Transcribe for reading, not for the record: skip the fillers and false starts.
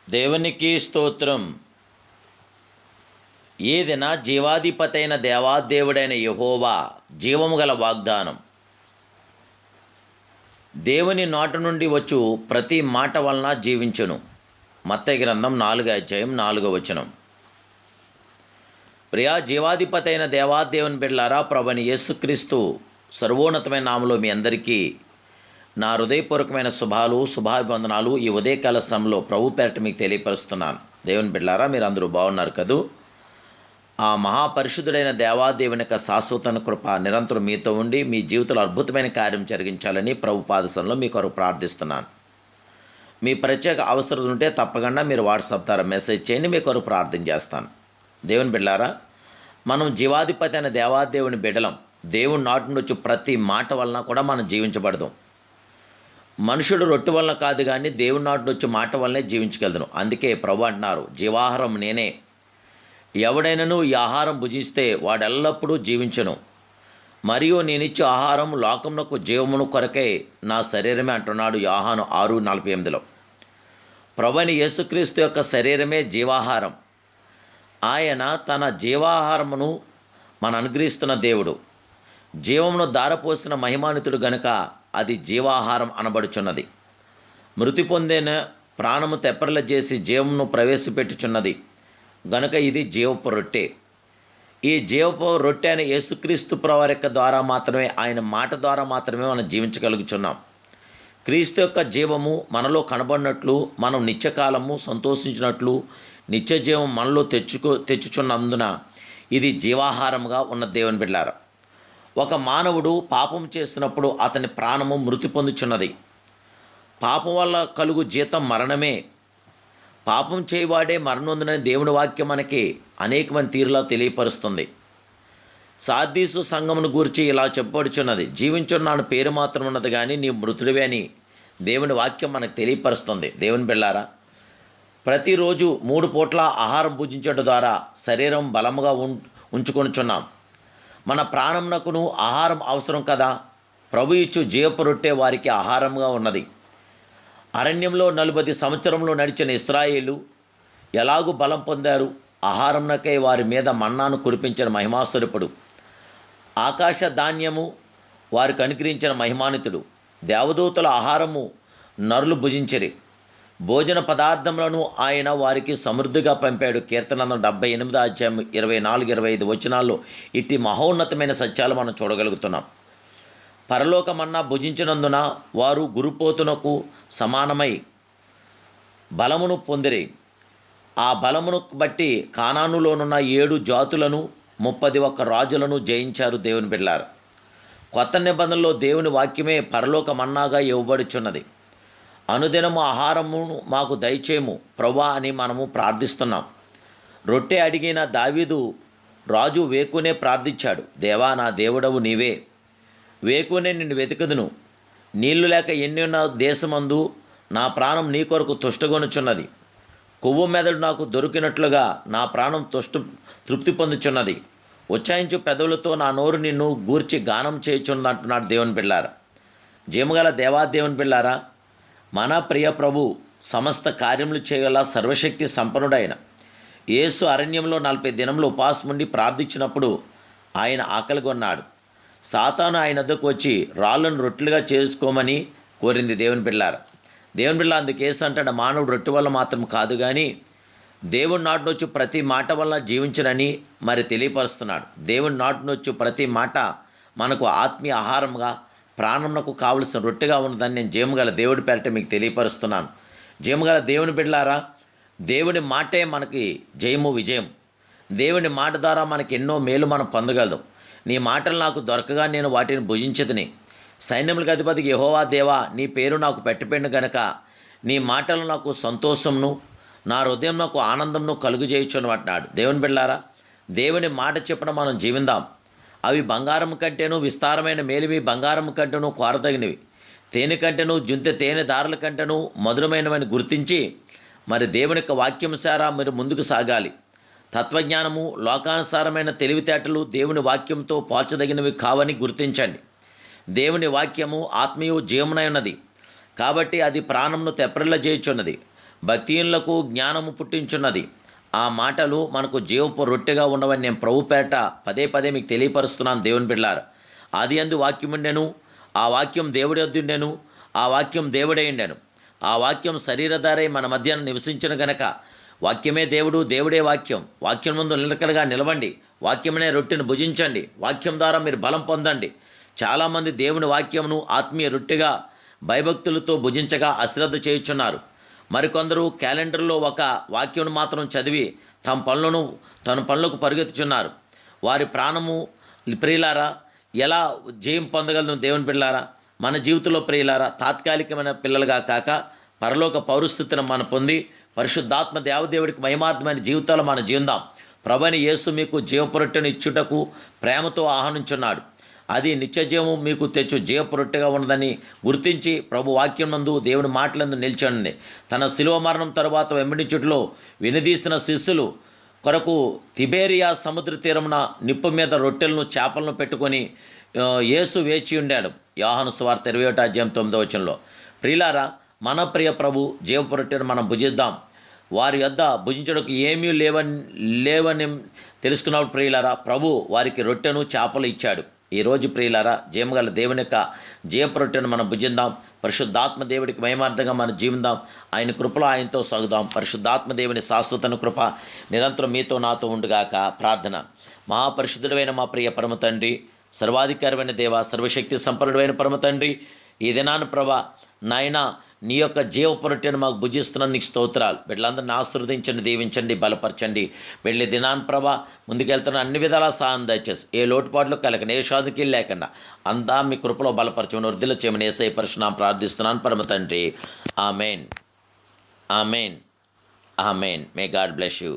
దేవునికి స్తోత్రం. ఏదైనా జీవాధిపతైన దేవాదేవుడైన యెహోవా జీవము గల వాగ్దానం. దేవుని నోట నుండి వచ్చు ప్రతి మాట వలన జీవించును. మత్తయి గ్రంథం 4:4 ప్రియా జీవాధిపతైన దేవాదేవుని బిడ్డలారా, ప్రభువైన యేసుక్రీస్తు సర్వోన్నతమైన నామములో మీ అందరికీ నా హృదయపూర్వకమైన శుభాభివందనాలు ఈ ఉదయకాల సమయంలో ప్రభు పేరట మీకు తెలియపరుస్తున్నాను. దేవుని బిడ్డలారా, మీరు అందరూ బాగున్నారు కదూ? ఆ మహాపరిశుద్ధుడైన దేవాదేవుని యొక్క శాశ్వత కృప నిరంతరం మీతో ఉండి మీ జీవితంలో అద్భుతమైన కార్యం జరిగించాలని ప్రభు పాదసంలో మీ కొరకు ప్రార్థిస్తున్నాను. మీ ప్రత్యేక అవసరం ఉంటే తప్పకుండా మీరు వాట్సాప్ ద్వారా మెసేజ్ చేయండి, మీ కొరకు ప్రార్థన చేస్తాను. దేవుని బిడ్డలారా, మనం జీవాధిపతి అయిన దేవాదేవుని బిడ్డలం. దేవుని నాటి నుంచి వచ్చి ప్రతి మాట వలన కూడా మనం జీవించబడదాం. మనుషుడు రొట్టె వలన కాదు, కానీ దేవుని నాటి వచ్చి మాట వల్లనే జీవించగలను. అందుకే ప్రభు అంటున్నారు, జీవాహారం నేనే, ఎవడైనాను ఈ ఆహారం భుజిస్తే వాడెల్లప్పుడూ జీవించును, మరియు నేనిచ్చే ఆహారం లోకమునకు జీవమును కొరకే నా శరీరమే అంటున్నాడు యోహాను 6:48. ప్రభువైన యేసుక్రీస్తు యొక్క శరీరమే జీవాహారం. ఆయన తన జీవాహారమును అనుగ్రహిస్తున్న దేవుడు. జీవమును దారపోసిన మహిమానితుడు గనుక అది జీవాహారం అనబడుచున్నది. మృతి పొందిన ప్రాణము తెప్పరిల చేసి జీవమును ప్రవేశపెట్టుచున్నది గనుక ఇది జీవపు రొట్టె. ఈ జీవపు రొట్టె అనే యేసుక్రీస్తు ప్రభువారి యొక్క ద్వారా మాత్రమే, ఆయన మాట ద్వారా మాత్రమే మనం జీవించగలుగుతున్నాం. క్రీస్తు యొక్క జీవము మనలో కనబడినట్లు, మనం నిత్యకాలము సంతోషించినట్లు, నిత్య జీవం మనలో తెచ్చుచున్నందున ఇది జీవాహారముగా ఉన్న దేవుని బిడ్డలారా. ఒక మానవుడు పాపం చేసినప్పుడు అతని ప్రాణము మృతి పొందుచున్నది. పాపం వల్ల కలుగు జీతం మరణమే. పాపం చేయవాడే మరణొందునని దేవుని వాక్యం మనకి అనేకమంది తీరులా తెలియపరుస్తుంది. సార్దీసు సంఘమును గూర్చి ఇలా చెప్పబడుచున్నది, జీవించున్నాను పేరు మాత్రం ఉన్నది కానీ నీ మృతుడివే అని దేవుని వాక్యం మనకు తెలియపరుస్తుంది. దేవుని బిడ్డలారా, ప్రతిరోజు 3 పూట్ల ఆహారం భుజించడం ద్వారా శరీరం బలముగా ఉంచుకొనుచున్నాం. మన ప్రాణమునకును ఆహారం అవసరం కదా. ప్రభు ఇచ్చు జీవపు రొట్టె వారికి ఆహారంగా ఉన్నది. అరణ్యంలో 40 సంవత్సరంలో నడిచిన ఇశ్రాయేలు ఎలాగూ బలం పొందారు? ఆహారంనకై వారి మీద మన్నాను కురిపించిన మహిమాస్వరూపుడు. ఆకాశ ధాన్యము వారికి అనుగ్రహించిన మహిమానితుడు. దేవదూతల ఆహారము నరులు భుజించిరి. భోజన పదార్థములను ఆయన వారికి సమృద్ధిగా పంపాడు. కీర్తన 78:24-25 ఇట్టి మహోన్నతమైన సత్యాలు మనం చూడగలుగుతున్నాం. పరలోకమన్నా భుజించినందున వారు గురుపోతునకు సమానమై బలమును పొందిరి. ఆ బలమును బట్టి కానానులోనున్న 7 జాతులను 31 రాజులను జయించారు. దేవుని బిడ్డలారా, కొత్త నిబంధనలో దేవుని వాక్యమే పరలోకమన్నాగా ఇవ్వబడుచున్నది. అనుదినము ఆహారమును మాకు దయచేయము ప్రభువా అని మనము ప్రార్థిస్తున్నాం. రొట్టె అడిగిన దావీదు రాజు వేకునే ప్రార్థించాడు, దేవా నా దేవుడవు నీవే, వేకునే నిన్ను వెతుకుదును. నీళ్లు లేక ఎన్నున్న దేశమందు నా ప్రాణం నీ కొరకు తుష్టగొనుచున్నది. కొవ్వు మెదడు నాకు దొరికినట్లుగా నా ప్రాణం తృప్తి పొందుచున్నది. ఉచ్చాయించు పెదవులతో నా నోరు నిన్ను గూర్చి గానం చేయుచున్నదంటున్నాడు దేవుని బిడ్డలారా. జీవగల దేవాదేవుని బిడ్డలారా, మన ప్రియ ప్రభు సమస్త కార్యములు చేయగల సర్వశక్తి సంపన్నుడైన యేసు అరణ్యంలో 40 దినములు ఉపవాసం ఉండి ప్రార్థించినప్పుడు ఆయన ఆకలిగొన్నాడు. సాతాను ఆయన వద్దకు వచ్చి రాళ్ళను రొట్టెలుగా చేసుకోమని కోరింది. దేవుని బిడ్డలారా, దేవుని బిడ్డల అందుకేసు అంటాడు, మానవుడు రొట్టె వల్ల మాత్రం కాదు కానీ దేవుని నాటి నుంచి ప్రతి మాట వల్ల జీవించనని మరి తెలియపరుస్తున్నాడు. దేవుని నాటి నుంచి ప్రతి మాట మనకు ఆత్మీయ ఆహారంగా, ప్రాణమునకు కావలసిన రొట్టెగా ఉన్నదని నేను జీవగల దేవుడి పేరట మీకు తెలియపరుస్తున్నాను. జీవగల దేవుని బిడ్డలారా, దేవుని మాటే మనకి జయము విజయం. దేవుని మాట ద్వారా మనకి ఎన్నో మేలు మనం పొందగలదు. నీ మాటలు నాకు దొరకగా నేను వాటిని భుజించదుని. సైన్యములకు అధిపతికి యెహోవా దేవా, నీ పేరు నాకు పెట్టబడిన గనక నీ మాటలు నాకు సంతోషంను, నా హృదయం నాకు ఆనందంను కలుగుజేయుచును అంటున్నాడు. దేవుని బిడ్డలారా, దేవుని మాట చెప్పిన మనం జీవిందాం. అవి బంగారం కంటేనూ విస్తారమైన మేలివి, బంగారం కంటేనూ కోరదగినవి, తేనె కంటేనూ జుంతె తేనె దారుల కంటేనూ మధురమైనవని గుర్తించి మరి దేవుని యొక్క వాక్యంసారా మీరు ముందుకు సాగాలి. తత్వజ్ఞానము, లోకానుసారమైన తెలివితేటలు దేవుని వాక్యంతో పోల్చదగినవి కావని గుర్తించండి. దేవుని వాక్యము ఆత్మీయ జీవనై ఉన్నది కాబట్టి అది ప్రాణమును తెప్పరిల్ల చేయుచున్నది. భక్తిహీనులకు జ్ఞానము పుట్టించున్నది. ఆ మాటలు మనకు జీవపు రొట్టెగా ఉండవని నేను ప్రభుపేట పదే పదే మీకు తెలియపరుస్తున్నాను దేవుని బిడ్డలారా. ఆదియందు వాక్యం ఉండెను, ఆ వాక్యం దేవుడి యొద్దుండెను, ఆ వాక్యం దేవుడే ఉండెను. ఆ వాక్యం శరీరధారై మన మధ్యన నివసించిన గనక వాక్యమే దేవుడు, దేవుడే వాక్యం. వాక్యం ముందు నిలకడగా నిలవండి. వాక్యమనే రొట్టెను భుజించండి. వాక్యం ద్వారా మీరు బలం పొందండి. చాలామంది దేవుని వాక్యమును ఆత్మీయ రొట్టెగా భయభక్తులతో భుజించగా అశ్రద్ధ చేయుచున్నారు. మరికొందరు క్యాలెండర్లో ఒక వాక్యం మాత్రం చదివి తన పనులకు పరుగెత్తుచున్నారు. వారి ప్రాణము ప్రియులారా ఎలా జయం పొందగలను దేవుని బిడ్డలారా? మన జీవితంలో ప్రియులారా తాత్కాలికమైన పిల్లలుగా కాక పరలోక పౌరస్థితిని మనం పొంది పరిశుద్ధాత్మ దేవదేవుడికి మహిమార్థమైన జీవితాలు మనం జీవిద్దాం. ప్రభువైన యేసు మీకు జీవపురొట్టెను ఇచ్చుటకు ప్రేమతో ఆహ్వానించున్నాడు. అది నిత్యజీవము మీకు తెచ్చు జీవపురొట్టెగా ఉన్నదని గుర్తించి ప్రభు వాక్యం నందు దేవుని మాటలందు నిలిచండి. తన శిలువ మరణం తరువాత వెంబడించుటలో వినదీసిన శిష్యులు కొరకు తిబేరియా సముద్ర తీరమున నిప్పు మీద రొట్టెలను చేపలను పెట్టుకొని యేసు వేచి ఉండాడు. యోహాను సువార్త 21:9 ప్రియులారా, మన ప్రియ ప్రభు జీవపురొట్టెను మనం భుజిద్దాం. వారి యొద్ద భుజించడానికి ఏమీ లేవని తెలుసుకున్నప్పుడు ప్రియులారా ప్రభు వారికి రొట్టెను చేపలు ఇచ్చాడు. ఈరోజు ప్రియులారా జీవగల దేవుని యొక్క జీవపురొట్టెను మనం భుజిద్దాం. పరిశుద్ధాత్మ దేవుడికి మహిమార్థంగా మనం జీవిద్దాం. ఆయన కృపలో ఆయనతో సాగుదాం. పరిశుద్ధాత్మ దేవుని శాశ్వతను కృప నిరంతరం మీతో నాతో ఉండుగాక. ప్రార్థన. మహాపరిశుద్ధుడైన మా ప్రియ పరమ తండ్రి, సర్వాధికారమైన దేవ, సర్వశక్తి సంపన్నుడైన పరమ తండ్రి, ఈ దినాన్ని ప్రభా నాయన నీ యొక్క జీవపురొట్టెను మాకు భుజిస్తున్న నీకు స్తోత్రాలు. బిడ్డలందరినీ ఆశీర్వదించండి, దీవించండి, బలపరచండి. వెళ్ళే దినాన్ని ప్రభా ముందుకెళ్తున్న అన్ని విధాలా సాయం దయచేసి ఏ లోటుపాట్లు కలగని, ఏ షాదుకి లేకుండా అంతా మీ కృపలో బలపరచమని వృద్ధిలో చేయమని యేసయ్య పరిశునామమున ప్రార్థిస్తున్నాను పరమ తండ్రి. Amen, amen, amen. May God bless you.